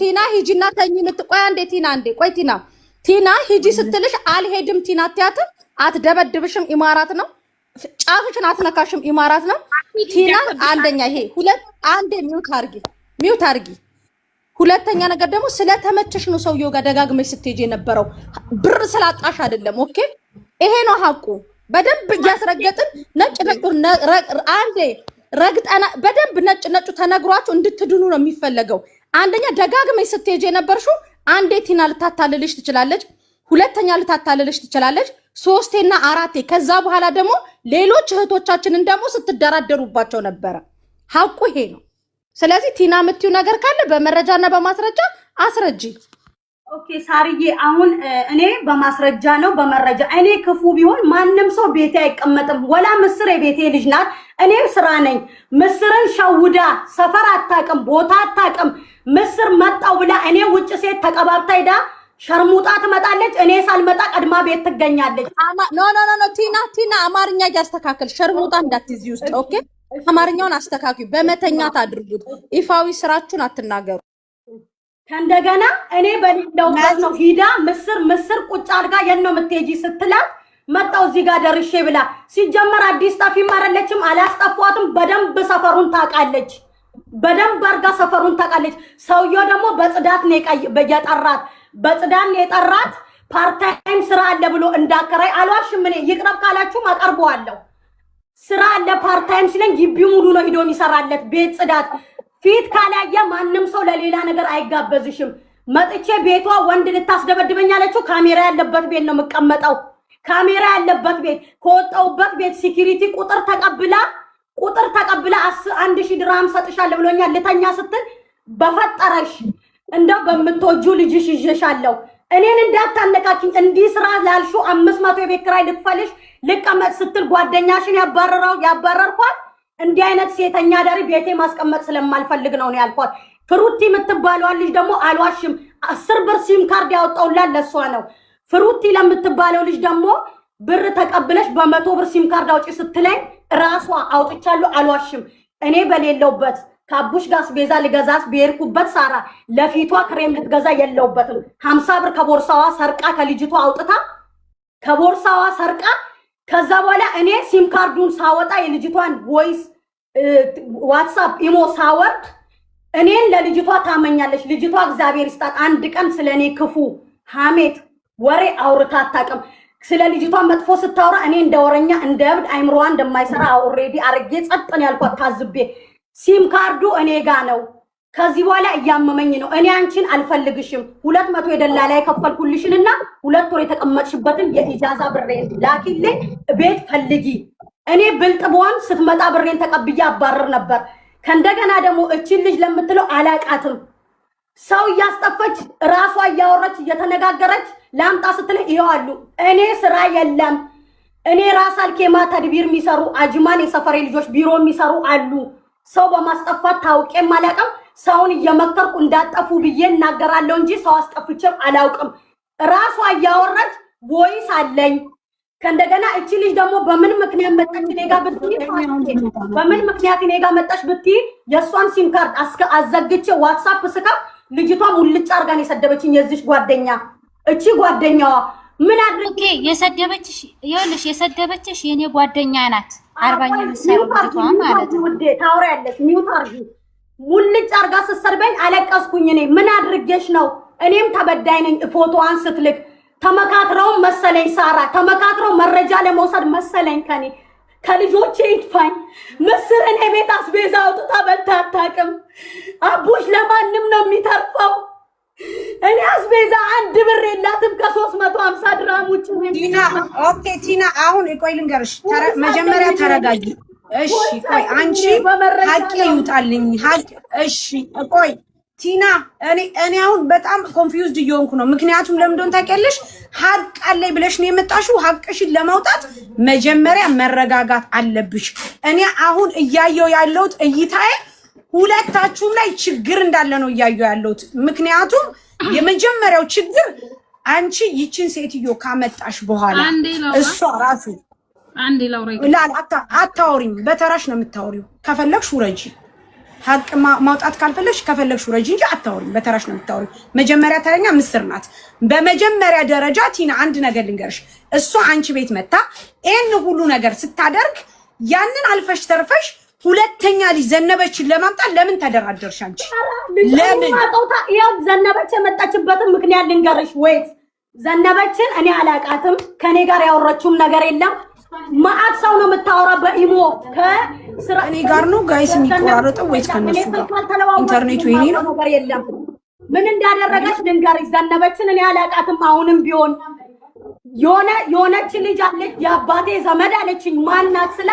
ቲና ሂጂና ተኝ ምትቆይ አንዴ ቲና አንዴ ቆይ ቲና ሂጂ ስትልሽ አልሄድም ቲና አትያት አትደበድብሽም ኢማራት ነው ጫፍሽን አትነካሽም ኢማራት ነው ቲና አንደኛ ይሄ ሁለት አንዴ ሚውት አርጊ ሁለተኛ ነገር ደግሞ ስለተመቸሽ ነው ሰውየው ጋር ደጋግመሽ ስትሄጂ የነበረው ብር ስላጣሽ አይደለም ኦኬ ይሄ ነው ሐቁ በደንብ እያስረገጥን ነጭ አንዴ ረግጠና በደንብ ነጭ ተነግሯችሁ እንድትድኑ ነው የሚፈለገው አንደኛ ደጋግመሽ ስትሄጂ የነበርሽው አንዴ ቲና ልታታልልሽ ትችላለች ሁለተኛ ልታታልልሽ ትችላለች ሶስቴና አራቴ ከዛ በኋላ ደግሞ ሌሎች እህቶቻችንን ደግሞ ስትደራደሩባቸው ነበር ሐቁ ይሄ ነው ስለዚህ ቲና የምትዩ ነገር ካለ በመረጃና በማስረጃ አስረጂ ኦኬ ሳርዬ አሁን እኔ በማስረጃ ነው በመረጃ እኔ ክፉ ቢሆን ማንንም ሰው ቤቴ አይቀመጥም ወላ ምስር የቤቴ ልጅ ናት እኔም ስራ ነኝ ምስርን ሸውዳ ሰፈር አታቅም ቦታ አታቅም ምስር መጣው ብላ እኔ ውጭ ሴት ተቀባብታ ሄዳ ሸርሙጣ ትመጣለች እኔ ሳልመጣ ቀድማ ቤት ትገኛለች ኖ ቲና አማርኛ ያስተካክል ሸርሙጣ እንዳትይዚ ውስጥ ኦኬ አማርኛውን አስተካክዩ በመተኛት አድርጉት ይፋዊ ስራችሁን አትናገሩ ከእንደገና እኔ በሌለውበት ነው ሂዳ ምስር ቁጭ አድርጋ የነው ምትሄጂ ስትላት መጣው እዚህ ጋር ደርሼ ብላ ሲጀመር አዲስ ጣፊ ማረለችም አላስጠፏትም በደንብ ሰፈሩን ታውቃለች በደንብ አርጋ ሰፈሩን ታውቃለች ሰውየው ደግሞ በጽዳት ነው የጠራት በጽዳት ነው የጠራት ፓርታይም ስራ አለ ብሎ እንዳከራይ አልዋሽም እኔ ይቅረብ ካላችሁ አቀርበዋለሁ ስራ አለ ፓርታይም ሲለኝ ግቢው ሙሉ ነው ሄዶ የሚሰራለት ቤት ጽዳት ፊት ካላየ ማንንም ሰው ለሌላ ነገር አይጋበዝሽም መጥቼ ቤቷ ወንድ ልታስደበድበኝ አለችው ካሜራ ያለበት ቤት ነው መቀመጠው ካሜራ ያለበት ቤት ከወጣውበት ቤት ሴኩሪቲ ቁጥር ተቀብላ 1000 ድርሃም ሰጥሻለሁ ብሎኛል ለተኛ ስትል በፈጠረሽ እንደው በመቶጁ ልጅሽ ይዤሻለሁ እኔን እንዳታነቃቂኝ እንዲህ ስራ ላልሹ 500 የቤት ኪራይ ልትፈልሽ ልቀመጥ ስትል ጓደኛሽን ያባረርኳት እንዲህ አይነት ሴተኛ ዳሪ ቤቴ ማስቀመጥ ስለማልፈልግ ነው ያልኳት ፍሩቲ የምትባለው ልጅ ደግሞ አልዋሽም 10 ብር ሲም ካርድ ያወጣውላት ለሷ ነው ፍሩቲ ለምትባለው ልጅ ደግሞ ብር ተቀብለሽ በ100 ብር ሲም ካርድ አውጪ ስትለኝ ራሷ አውጥቻለሁ አልዋሽም እኔ በሌለውበት ካቡሽ ጋስ ቤዛ ልገዛስ በርኩበት ሳራ ለፊቷ ክሬም ልትገዛ የለውበትም 50 ብር ከቦርሳዋ ሰርቃ ከልጅቷ አውጥታ ከቦርሳዋ ሰርቃ ከዛ በኋላ እኔ ሲም ካርዱን ሳወጣ የልጅቷን ቮይስ ዋትስአፕ ኢሞ ሳወርድ እኔን ለልጅቷ ታመኛለች ልጅቷ እግዚአብሔር ይስጣት አንድ ቀን ስለኔ ክፉ ሐሜት ወሬ አውርታ አታውቅም ስለ ልጅቷ መጥፎ ስታወራ እኔ እንደወረኛ እንደብድ አይምሮዋ እንደማይሰራ ኦሬዲ አርጌ ጸጥን ያልኳት ታዝቤ ሲም ካርዱ እኔ ጋ ነው ከዚህ በኋላ እያመመኝ ነው እኔ አንቺን አልፈልግሽም 200 የደላላ ከፈልኩልሽንና 2 ወር የተቀመጥሽበትን የኢጃዛ ብሬን ላኪልኝ ቤት ፈልጊ እኔ ብልጥቦን ስትመጣ ብሬን ተቀብያ አባረር ነበር ከእንደገና ደግሞ እቺን ልጅ ለምትለው አላቃትም ሰው ያስጠፈች ራሷ ያወራች እየተነጋገረች ላምጣ ስትለኝ ይዋሉ እኔ ስራ የለም እኔ ራስ አልኬማ ተድቢር የሚሰሩ አጅማን የሰፈሬ ልጆች ቢሮ የሚሰሩ አሉ ሰው በማስጠፋት ታውቄ ማለቀም ሰውን እየመከርኩ እንዳጠፉ ብዬ እናገራለሁ እንጂ ሰው አስጠፍቼም አላውቅም ራሷ ያወራች ቮይስ አለኝ ከእንደገና እቺ ልጅ ደግሞ በምን ምክንያት መጣች ኔጋ ብትይ በምን ምክንያት ኔጋ መጣች ብትይ የሷን ሲም ካርድ አዘግቼ ዋትስአፕ ስካ ልጅቷ ሙልጭ አርጋን የሰደበችኝ የዚሽ ጓደኛ እቺ ጓደኛዋ ምን አድርጌ የሰደበችሽ ይኸውልሽ የሰደበችሽ የኔ ጓደኛ ናት 40ኛ መስራት ልጅቷ ማለት ነው ታውሪያለሽ ሚውት አርጊ ሙልጭ አርጋ ስትሰርበኝ አለቀስኩኝ እኔ ምን አድርጌሽ ነው እኔም ተበዳይ ነኝ ፎቶዋን ስትልክ ተመካክረው መሰለኝ ሳራ ተመካክረው መረጃ ለመውሰድ መሰለኝ ከኔ ከልጆቼ ይጥፋኝ ምስር እኔ ቤት አስቤዛ አውጥታ በልታ አታውቅም አቡሽ ለማንም ነው የሚተርፈው እኔ አስቤዛ አንድ ብር የላትም ከ350 ድርሃም ውጭ ቲና ኦኬ ቲና አሁን ቆይ ልንገርሽ መጀመሪያ ተረጋጊ እሺ ቆይ አንቺ ሀቂ ይውጣልኝ ሀቂ እሺ ቆይ ቲና እኔ አሁን በጣም ኮንፊውዝድ እየሆንኩ ነው ምክንያቱም ለምንድን ታውቂያለሽ ሀቅ አለኝ ብለሽ ነው የመጣሽው ሀቅሽን ለማውጣት መጀመሪያ መረጋጋት አለብሽ እኔ አሁን እያየው ያለውት እይታዬ ሁለታችሁም ላይ ችግር እንዳለ ነው እያየው ያለውት ምክንያቱም የመጀመሪያው ችግር አንቺ ይቺን ሴትዮ ካመጣሽ በኋላ እሷ ራሱ አንዴ ላውራ አታውሪም በተራሽ ነው የምታወሪው ከፈለግሽ ውረጂ ሀቅ ማውጣት ካልፈለግሽ ከፈለግሽ ረጂ እንጂ አታወሪም። በተራሽ ነው የምታወሪው። መጀመሪያ ተረኛ ምስር ናት። በመጀመሪያ ደረጃ ቲና አንድ ነገር ልንገርሽ፣ እሷ አንቺ ቤት መታ ይሄን ሁሉ ነገር ስታደርግ ያንን አልፈሽ ተርፈሽ ሁለተኛ ልጅ ዘነበችን ለማምጣት ለምን ተደራደርሽ አንቺ? ለምን ያው ዘነበች የመጣችበትን ምክንያት ልንገርሽ። ወይስ ዘነበችን እኔ አላቃትም፣ ከኔ ጋር ያወራችውም ነገር የለም። ማአት ሰው ነው የምታወራ በኢሞ ከስራ እኔ ጋር ነው ጋይስ የሚቆራረጠው ወይስ ከነሱ ጋር? ኢንተርኔቱ ይሄ ነው ነገር የለም። ምን እንዳደረገች ልንገርሽ። ዘነበችን እኔ አላቃትም። አሁንም ቢሆን የሆነች ልጅ አለች የአባቴ ዘመድ አለችኝ። ማናት ስለ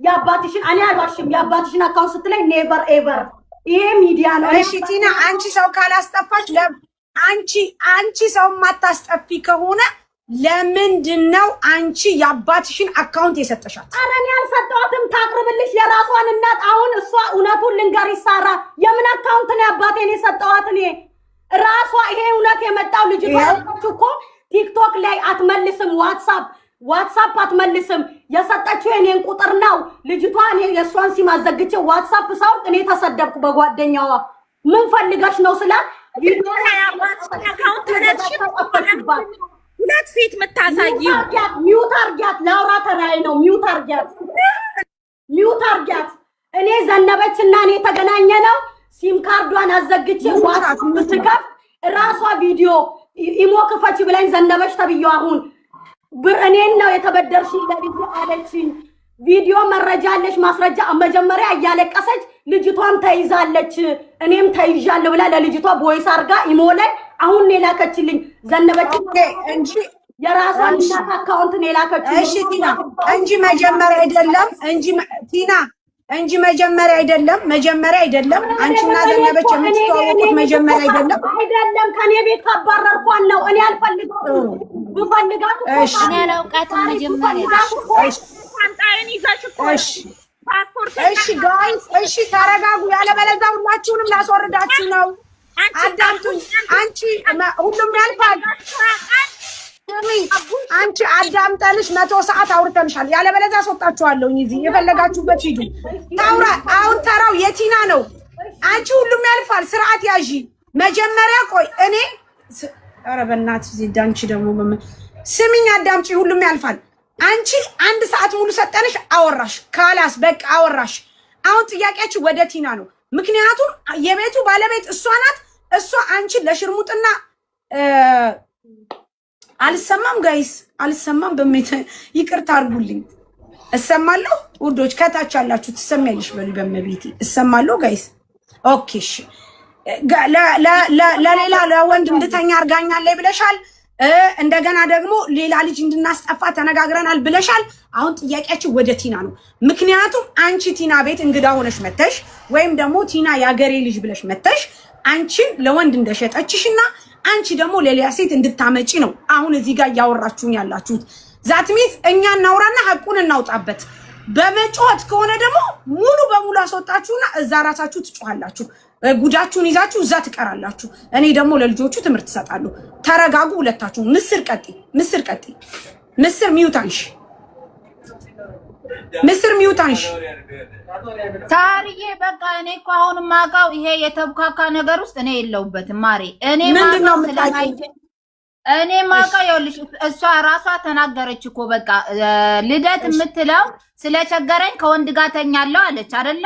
የአባትሽን እኔ አልዋሽም። የአባትሽን አካውንት ስትለኝ ኔቨር ኤቨር። ይሄ ሚዲያ ነው። እሺ ቲና አንቺ ሰው ካላስጠፋች አንቺ ሰው ማታስጠፊ ከሆነ ለምንድነው አንቺ የአባትሽን አካውንት የሰጠሻት? ኧረ እኔ አልሰጠኋትም። ታቅርብልሽ የራሷን እናት። አሁን እሷ እውነቱን ልንገርሽ ሳራ፣ የምን አካውንት ነው የአባቴን የሰጠኋት? እኔ ራሷ ይሄ እውነት የመጣው ልጅቷ እኮ ቲክቶክ ላይ አትመልስም፣ ዋትሳፕ አትመልስም። የሰጠችው የኔን ቁጥር ነው ልጅቷ። እኔ የእሷን ሲም አዘግቼ ዋትሳፕ ሰው እኔ ተሰደብኩ በጓደኛዋ። ምን ፈልገሽ ነው ስላት ቪዲዮ ሁለት ፊት የምታሳይው ሚውት አርጊያት። ላውራ ተራይ ነው። ሚውት አርጊያት። እኔ ዘነበችና እኔ ተገናኘ ነው ሲም ካርዷን አዘግቼ ዋትሳፕ ስትከፍ ራሷ ቪዲዮ ኢሞ ክፈች ብላኝ ዘነበች ተብዬው አሁን ብር እኔን ነው የተበደርሽኝ ለልጅ አለችኝ። ቪዲዮ መረጃ አለሽ ማስረጃ። መጀመሪያ እያለቀሰች ልጅቷም ተይዛለች እኔም ተይዣለሁ ብላ ለልጅቷ ቦይስ አርጋ ኢሞ ላይ አሁን ነው የላከችልኝ። ዘነበች እንጂ የራሷን እናት አካውንት ነው የላከችልኝ። እሺ ቲና እንጂ መጀመሪያ አይደለም ቲና እንጂ መጀመሪያ አይደለም። አንቺና ዘነበች የምትተዋወቁት መጀመሪያ አይደለም። ከኔ ቤት ካባረርኳን ነው። እኔ አልፈልግም። ብፈልጋት እኔ አላውቃትም መጀመሪያ። እሺ ጋይስ፣ እሺ ተረጋጉ። ያለበለዚያ ሁላችሁንም ላስወርዳችሁ ነው። አዳምጡኝ። አንቺ ሁሉም ያልፋል። አንቺ አዳምጠንሽ 100 ሰዓት አውርተንሻል። ያለበለዚያ አስወጣችኋለሁ። እዚህ የፈለጋችሁበት ሂዱ። አሁን ተራው የቲና ነው። አንቺ ሁሉም ያልፋል። ስርዓት ያዢ። መጀመሪያ ቆይ እኔ ኧረ በእናትሽ ዚዳ አንቺ ደግሞ ስሚኝ፣ አዳምጪ። ሁሉም ያልፋል። አንቺ 1 ሰዓት ሙሉ ሰጠንሽ፣ አወራሽ። ካላስ በቃ አወራሽ። አሁን ጥያቄያችሁ ወደ ቲና ነው። ምክንያቱም የቤቱ ባለቤት እሷ ናት። እሷ አንቺን ለሽርሙጥና አልሰማም ጋይስ፣ አልሰማም። ይቅርታ አድርጉልኝ። እሰማለሁ ውዶች፣ ከታች ያላችሁ ትሰሚያለሽ በሉ። በመቤቴ እሰማለሁ ጋይስ። ኦኬ እሺ። ለሌላ ለወንድ እንድተኛ አርጋኛለች ብለሻል። እንደገና ደግሞ ሌላ ልጅ እንድናስጠፋ ተነጋግረናል ብለሻል። አሁን ጥያቄያችሁ ወደ ቲና ነው። ምክንያቱም አንቺ ቲና ቤት እንግዳ ሆነሽ መተሽ ወይም ደግሞ ቲና ያገሬ ልጅ ብለሽ መተሽ አንቺን ለወንድ እንደሸጠችሽና አንቺ ደግሞ ሌላ ሴት እንድታመጪ ነው አሁን እዚህ ጋር እያወራችሁኝ ያላችሁት። ዛትሚት እኛ እናውራና ሐቁን እናውጣበት። በመጮት ከሆነ ደግሞ ሙሉ በሙሉ አስወጣችሁና እዛ ራሳችሁ ትጮሃላችሁ። ጉዳችሁን ይዛችሁ እዛ ትቀራላችሁ። እኔ ደግሞ ለልጆቹ ትምህርት እሰጣለሁ። ተረጋጉ ሁለታችሁ። ምስር ቀጢ ምስር ሚውታንሽ ታሪዬ በቃ እኔ እኮ አሁን ማውቀው ይሄ የተብካካ ነገር ውስጥ እኔ የለውበትም ማሬ። እኔ ማውቀው ይኸውልሽ፣ እሷ ራሷ ተናገረች እኮ በቃ ልደት የምትለው ስለቸገረኝ ከወንድ ጋር ተኛለሁ አለች አይደለ?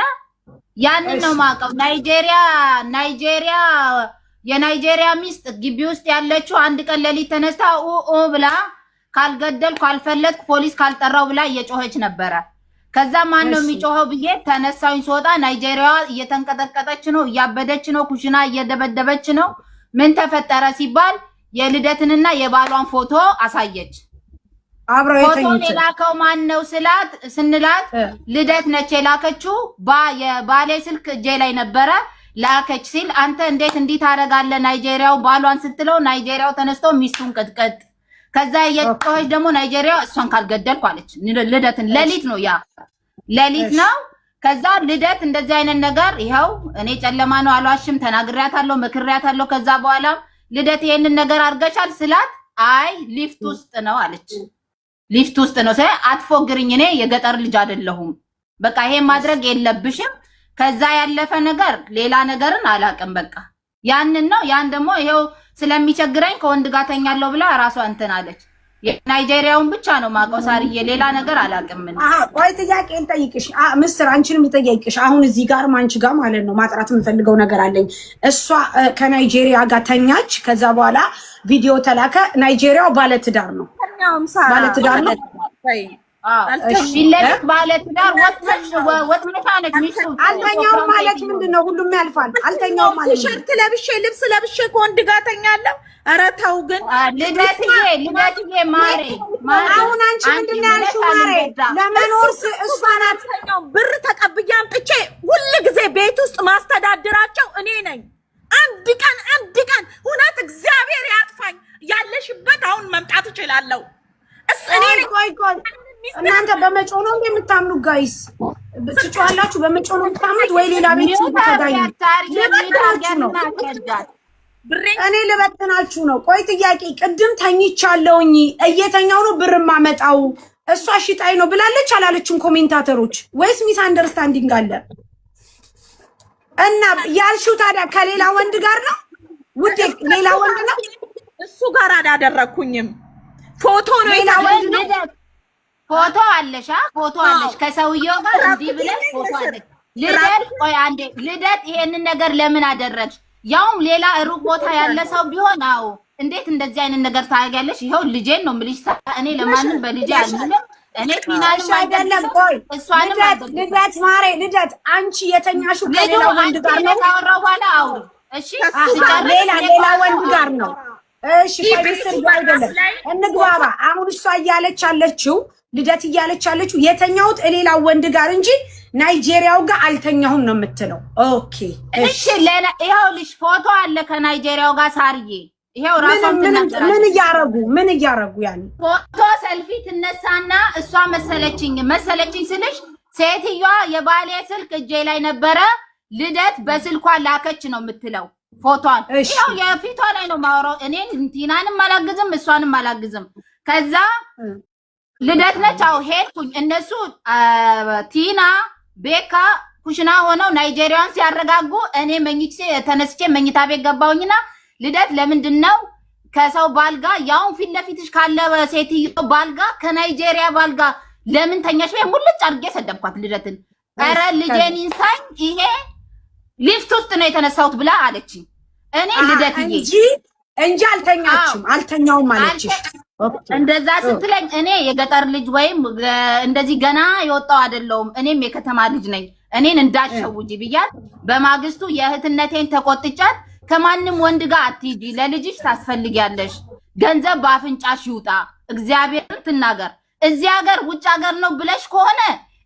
ያንን ነው ማውቀው። የናይጄሪያ ሚስት ግቢ ውስጥ ያለችው አንድ ቀን ሌሊት ተነስታ ብላ ካልገደልኩ ካልፈለጥኩ ፖሊስ ካልጠራው ብላ እየጮኸች ነበረ። ከዛ ማን ነው የሚጮኸው ብዬ ተነሳሁኝ። ስወጣ ናይጄሪያዋ እየተንቀጠቀጠች ነው፣ እያበደች ነው፣ ኩሽና እየደበደበች ነው። ምን ተፈጠረ ሲባል የልደትንና የባሏን ፎቶ አሳየች። ፎቶን የላከው ማን ነው ስንላት ልደት ነች የላከችው። የባሌ ስልክ እጄ ላይ ነበረ ላከች ሲል አንተ እንዴት እንዲህ ታደርጋለህ ናይጄሪያው ባሏን ስትለው ናይጄሪያው ተነስቶ ሚስቱን ቅጥቅጥ። ከዛ የጮኸች ደግሞ ናይጄሪያው እሷን ካልገደልኩ አለች። ልደትን ሌሊት ነው። ከዛ ልደት እንደዚህ አይነት ነገር ይኸው እኔ ጨለማ ነው አልዋሽም፣ ተናግሬያታለሁ፣ መክሬያታለሁ። ከዛ በኋላ ልደት ይሄንን ነገር አድርገሻል ስላት አይ ሊፍት ውስጥ ነው አለች። ሊፍት ውስጥ ነው። አትፎግርኝ፣ እኔ የገጠር ልጅ አይደለሁም። በቃ ይሄን ማድረግ የለብሽም። ከዛ ያለፈ ነገር ሌላ ነገርን አላውቅም። በቃ ያንን ነው። ያን ደግሞ ይሄው ስለሚቸግረኝ ከወንድ ጋር ተኛለሁ ብላ ራሷ እንትን አለች። የናይጄሪያውን ብቻ ነው ማውቀው ሳርዬ፣ ሌላ ነገር አላውቅም። ምን ቆይ ጥያቄ ልጠይቅሽ ምስር፣ አንቺንም ልጠይቅሽ። አሁን እዚህ ጋር አንቺ ጋር ማለት ነው ማጥራት የምፈልገው ነገር አለኝ። እሷ ከናይጄሪያ ጋር ተኛች፣ ከዛ በኋላ ቪዲዮ ተላከ። ናይጄሪያው ባለትዳር ነው፣ ባለትዳር ነው። ቢለለት ባለትዳር ወጥመታለች ሚስቱ። አልተኛውም ማለት ምንድነው? ሁሉም ያልፋል። አልተኛውም ማለት ቲሸርት ለብሼ ልብስ ለብሼ ከወንድ ጋር ተኛለሁ። ኧረ ተው ግን ልደትዬ ማሬ፣ አሁን አንቺ ምንድን ነው ያልሽው? ማሬ ለመኖር እሷ ናት ብር ተቀብዬ አምጥቼ ሁል ጊዜ ቤት ውስጥ ማስተዳድራቸው እኔ ነኝ። አንድ ቀን እውነት እግዚአብሔር ያጥፋኝ ያለሽበት አሁን መምጣት እችላለሁ። ቆይ እናንተ በመጮህ ነው የምታምኑ? ጋይስ ትጮሃላችሁ? በመጮህ ነው የምታምኑት ወይ ሌላ ቤት ተጋኝ ነው? እኔ ልበትናችሁ ነው። ቆይ ጥያቄ፣ ቅድም ተኝቻለሁኝ እየተኛው ነው ብር ማመጣው እሷ ሽጣይ ነው ብላለች አላለችም? ኮሜንታተሮች ወይስ ሚስ አንደርስታንዲንግ አለ? እና ያልሽው ታዲያ ከሌላ ወንድ ጋር ነው ውዴ? ሌላ ወንድ ነው እሱ ጋር አላደረኩኝም። ፎቶ ነው ሌላ ወንድ ነው። ፎቶ አለሽ? ፎቶ አለሽ ከሰውየው ጋር እንዲህ ብለሽ ፎቶ አለሽ። ልደት ቆይ አንዴ ልደት፣ ይሄንን ነገር ለምን አደረግሽ? ያውም ሌላ ሩቅ ቦታ ያለ ሰው ቢሆን አዎ፣ እንዴት እንደዚህ አይነት ነገር ታደርጊያለሽ? ይሄው ልጄን ነው የምልሽ። እኔ ለማንም በልጄ አልልም። እኔ ፊናንም አይደለም። ቆይ እሷንም ልደት ማሬ፣ ልደት አንቺ የተኛሽው ከሌላ ወንድ ጋር ነው? ታወራው በኋላ አውሩ እሺ። ሌላ ወንድ ጋር ነው እሺ። ከቤተሰብ ጋር አይደለም። እንግባባ። አሁን እሷ እያለች አለችው ልደት እያለች አለችው የተኛሁት ሌላ ወንድ ጋር እንጂ ናይጄሪያው ጋር አልተኛሁም ነው የምትለው። ኦኬ እሺ። ይሄው ልጅ ፎቶ አለ ከናይጄሪያው ጋር ሳርዬ። ይሄው ራሷን ምን እያረጉ ያኔ ፎቶ ሰልፊ ትነሳና እሷ መሰለችኝ ስልሽ ሴትዮዋ የባሌ ስልክ እጄ ላይ ነበረ ልደት በስልኳ ላከች ነው የምትለው ፎቶን። ይሄው የፊቷ ላይ ነው ማወራው። እኔን ቲናንም አላግዝም እሷንም አላግዝም። ከዛ ልደት ነች። አው ሄድኩኝ። እነሱ ቲና ቤካ ኩሽና ሆነው ናይጄሪያን ሲያረጋጉ እኔ ተነስቼ መኝታ ቤት ገባሁኝና ልደት ለምንድነው ከሰው ባልጋ ያው ፊት ለፊትሽ ካለ ሴትዮ ባልጋ ከናይጄሪያ ባልጋ ለምን ተኛሽ? ወይ ሙልጭ አድርጌ ሰደብኳት ልደትን። ኧረ ልጄን ኢንሳይ ይሄ ሊፍት ውስጥ ነው የተነሳሁት ብላ አለችኝ። እኔ ልደትዬ እንጂ አልተኛውም አለችሽ። እንደዛ ስትለኝ እኔ የገጠር ልጅ ወይም እንደዚህ ገና የወጣው አይደለሁም። እኔም የከተማ ልጅ ነኝ። እኔን እንዳትሸውጂ ብያት በማግስቱ የእህትነቴን ተቆጥጫት ከማንም ወንድ ጋር አትሂጂ፣ ለልጅሽ ታስፈልጊያለሽ፣ ገንዘብ በአፍንጫሽ ይውጣ፣ እግዚአብሔርን ትናገር። እዚህ ሀገር ውጭ ሀገር ነው ብለሽ ከሆነ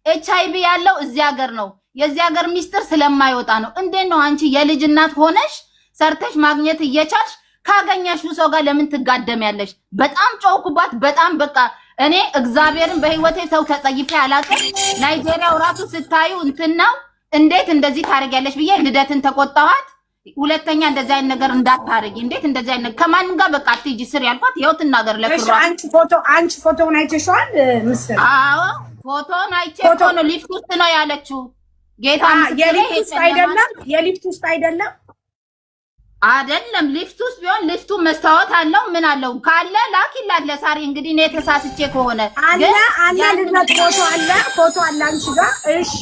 HIV ያለው እዚህ ሀገር ነው። የዚህ ሀገር ሚስጥር ስለማይወጣ ነው። እንዴት ነው አንቺ የልጅ እናት ሆነሽ ሰርተሽ ማግኘት እየቻልሽ ካገኛሽው ሰው ጋር ለምን ትጋደሚያለሽ? በጣም ጮኩባት። በጣም በቃ እኔ እግዚአብሔርን በህይወቴ ሰው ተጸይፌ አላውቅም። ናይጄሪያው ራሱ ስታዩ እንትን ነው። እንዴት እንደዚህ ታደርጊያለሽ ብዬ ልደትን ተቆጣኋት። ሁለተኛ እንደዚህ አይነት ነገር እንዳታረጊ፣ እንዴት እንደዚህ አይነት ከማንም ጋር በቃ አትሂጂ ስር ያልኳት። ይኸው ትናገር ለክሯ። አንቺ ፎቶውን አይተሽዋል? ምስል አዎ ፎቶውን አይቼ ፎቶ ነው ሊፍት ውስጥ ነው ያለችው። ጌታ የሊፍት ውስጥ አይደለም፣ የሊፍት ውስጥ አይደለም አይደለም ሊፍት ውስጥ ቢሆን ሊፍቱ መስታወት አለው ምን አለው ካለ ላኪላት ለሳሪ። እንግዲህ እኔ ተሳስቼ ከሆነ አለ ልደት ፎቶ አለ አንቺ ጋር። እሺ